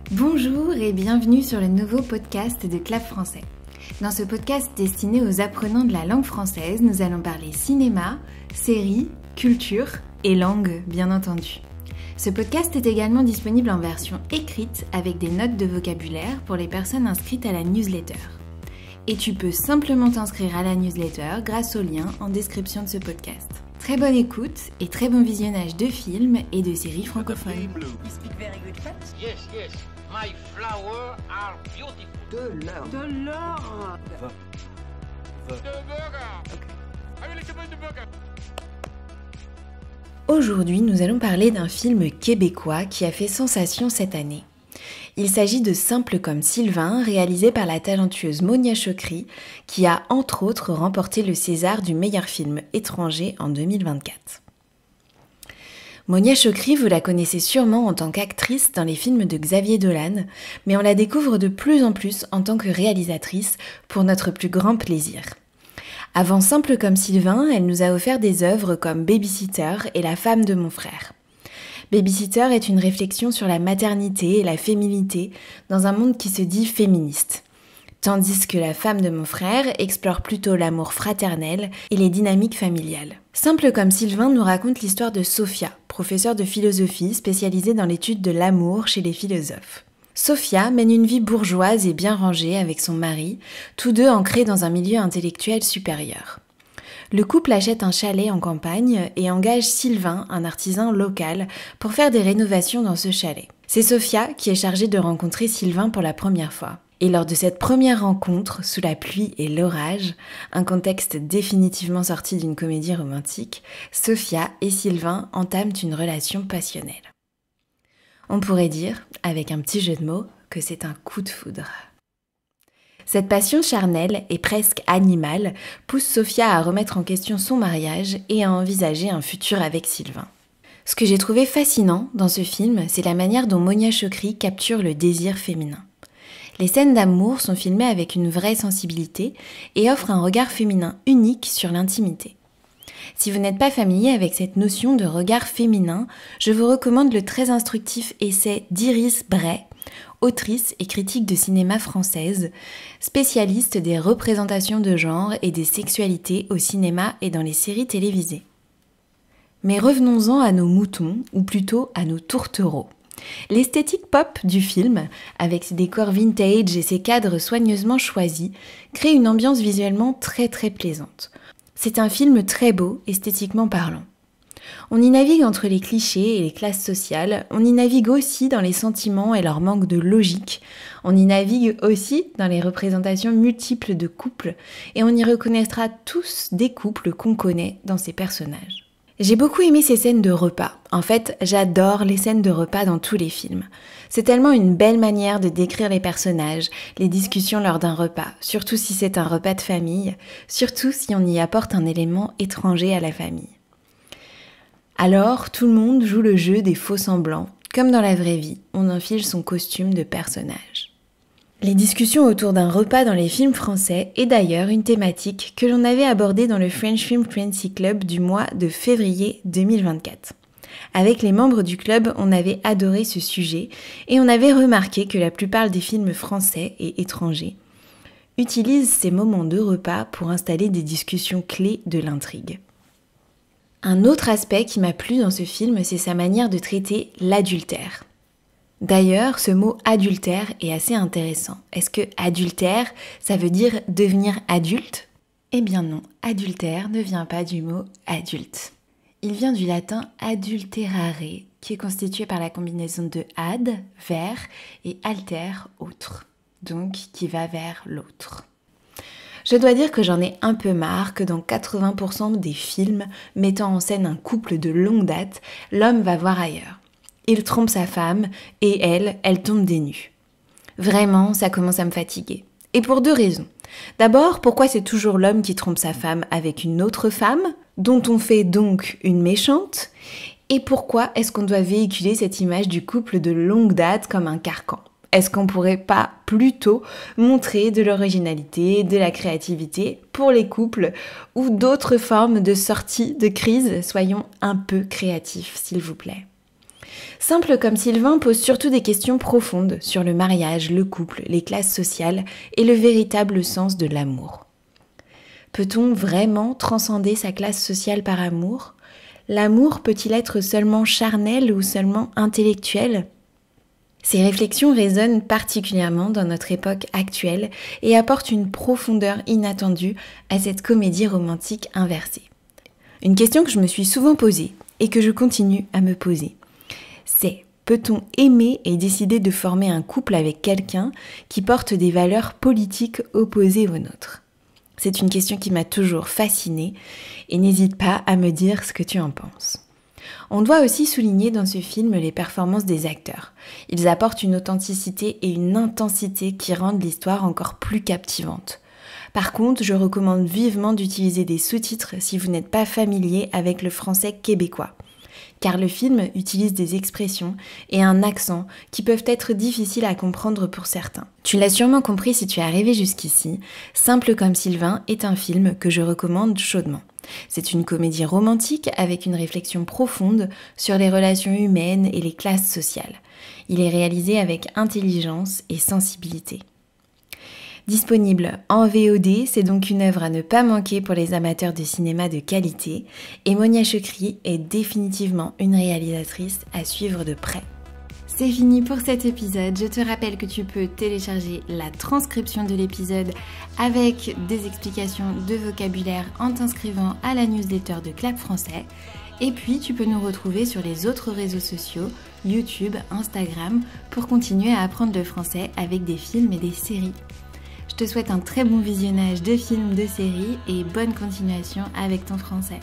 Bonjour et bienvenue sur le nouveau podcast de Clap Français. Dans ce podcast destiné aux apprenants de la langue française, nous allons parler cinéma, séries, culture et langue, bien entendu. Ce podcast est également disponible en version écrite avec des notes de vocabulaire pour les personnes inscrites à la newsletter. Et tu peux simplement t'inscrire à la newsletter grâce au lien en description de ce podcast. Très bonne écoute et très bon visionnage de films et de séries francophones. You speak very good French? Yes. My flowers are beautiful. De l'or. The burger. I will recommend the burger. Aujourd'hui, nous allons parler d'un film québécois qui a fait sensation cette année. Il s'agit de Simple comme Sylvain, réalisé par la talentueuse Monia Chokri, qui a entre autres remporté le César du meilleur film étranger en 2024. Monia Chokri, vous la connaissez sûrement en tant qu'actrice dans les films de Xavier Dolan, mais on la découvre de plus en plus en tant que réalisatrice pour notre plus grand plaisir. Avant Simple comme Sylvain, elle nous a offert des œuvres comme Babysitter et La femme de mon frère. Babysitter est une réflexion sur la maternité et la féminité dans un monde qui se dit féministe. Tandis que La femme de mon frère explore plutôt l'amour fraternel et les dynamiques familiales. Simple comme Sylvain nous raconte l'histoire de Sophia, professeure de philosophie spécialisée dans l'étude de l'amour chez les philosophes. Sophia mène une vie bourgeoise et bien rangée avec son mari, tous deux ancrés dans un milieu intellectuel supérieur. Le couple achète un chalet en campagne et engage Sylvain, un artisan local, pour faire des rénovations dans ce chalet. C'est Sophia qui est chargée de rencontrer Sylvain pour la première fois. Et lors de cette première rencontre, sous la pluie et l'orage, un contexte définitivement sorti d'une comédie romantique, Sophia et Sylvain entament une relation passionnelle. On pourrait dire, avec un petit jeu de mots, que c'est un coup de foudre. Cette passion charnelle et presque animale pousse Sophia à remettre en question son mariage et à envisager un futur avec Sylvain. Ce que j'ai trouvé fascinant dans ce film, c'est la manière dont Monia Chokri capture le désir féminin. Les scènes d'amour sont filmées avec une vraie sensibilité et offrent un regard féminin unique sur l'intimité. Si vous n'êtes pas familier avec cette notion de regard féminin, je vous recommande le très instructif essai d'Iris Bray, autrice et critique de cinéma française, spécialiste des représentations de genre et des sexualités au cinéma et dans les séries télévisées. Mais revenons-en à nos moutons, ou plutôt à nos tourtereaux. L'esthétique pop du film, avec ses décors vintage et ses cadres soigneusement choisis, crée une ambiance visuellement très plaisante. C'est un film très beau, esthétiquement parlant. On y navigue entre les clichés et les classes sociales, on y navigue aussi dans les sentiments et leur manque de logique, on y navigue aussi dans les représentations multiples de couples, et on y reconnaîtra tous des couples qu'on connaît dans ces personnages. J'ai beaucoup aimé ces scènes de repas. En fait, j'adore les scènes de repas dans tous les films. C'est tellement une belle manière de décrire les personnages, les discussions lors d'un repas, surtout si c'est un repas de famille, surtout si on y apporte un élément étranger à la famille. Alors, tout le monde joue le jeu des faux semblants. Comme dans la vraie vie, on enfile son costume de personnage. Les discussions autour d'un repas dans les films français est d'ailleurs une thématique que l'on avait abordée dans le French Film Frenzy Club du mois de février 2024. Avec les membres du club, on avait adoré ce sujet et on avait remarqué que la plupart des films français et étrangers utilisent ces moments de repas pour installer des discussions clés de l'intrigue. Un autre aspect qui m'a plu dans ce film, c'est sa manière de traiter l'adultère. D'ailleurs, ce mot adultère est assez intéressant. Est-ce que adultère, ça veut dire devenir adulte ? Eh bien non, adultère ne vient pas du mot adulte. Il vient du latin adulterare, qui est constitué par la combinaison de ad, vers, et alter, autre, donc qui va vers l'autre. Je dois dire que j'en ai un peu marre que dans 80% des films mettant en scène un couple de longue date, l'homme va voir ailleurs. Il trompe sa femme et elle tombe des nues. Vraiment, ça commence à me fatiguer. Et pour deux raisons. D'abord, pourquoi c'est toujours l'homme qui trompe sa femme avec une autre femme, dont on fait donc une méchante ? Et pourquoi est-ce qu'on doit véhiculer cette image du couple de longue date comme un carcan ? Est-ce qu'on pourrait pas plutôt montrer de l'originalité, de la créativité pour les couples ou d'autres formes de sortie de crise ? Soyons un peu créatifs, s'il vous plaît. Simple comme Sylvain pose surtout des questions profondes sur le mariage, le couple, les classes sociales et le véritable sens de l'amour. Peut-on vraiment transcender sa classe sociale par amour ? L'amour peut-il être seulement charnel ou seulement intellectuel ? Ces réflexions résonnent particulièrement dans notre époque actuelle et apportent une profondeur inattendue à cette comédie romantique inversée. Une question que je me suis souvent posée et que je continue à me poser, c'est: peut-on aimer et décider de former un couple avec quelqu'un qui porte des valeurs politiques opposées aux nôtres ? C'est une question qui m'a toujours fascinée et n'hésite pas à me dire ce que tu en penses. On doit aussi souligner dans ce film les performances des acteurs. Ils apportent une authenticité et une intensité qui rendent l'histoire encore plus captivante. Par contre, je recommande vivement d'utiliser des sous-titres si vous n'êtes pas familier avec le français québécois, car le film utilise des expressions et un accent qui peuvent être difficiles à comprendre pour certains. Tu l'as sûrement compris si tu es arrivé jusqu'ici, Simple comme Sylvain est un film que je recommande chaudement. C'est une comédie romantique avec une réflexion profonde sur les relations humaines et les classes sociales. Il est réalisé avec intelligence et sensibilité. Disponible en VOD, c'est donc une œuvre à ne pas manquer pour les amateurs de cinéma de qualité, et Monia Chokri est définitivement une réalisatrice à suivre de près. C'est fini pour cet épisode. Je te rappelle que tu peux télécharger la transcription de l'épisode avec des explications de vocabulaire en t'inscrivant à la newsletter de Clap Français. Et puis tu peux nous retrouver sur les autres réseaux sociaux, YouTube, Instagram, pour continuer à apprendre le français avec des films et des séries. Je te souhaite un très bon visionnage de films, de séries et bonne continuation avec ton français.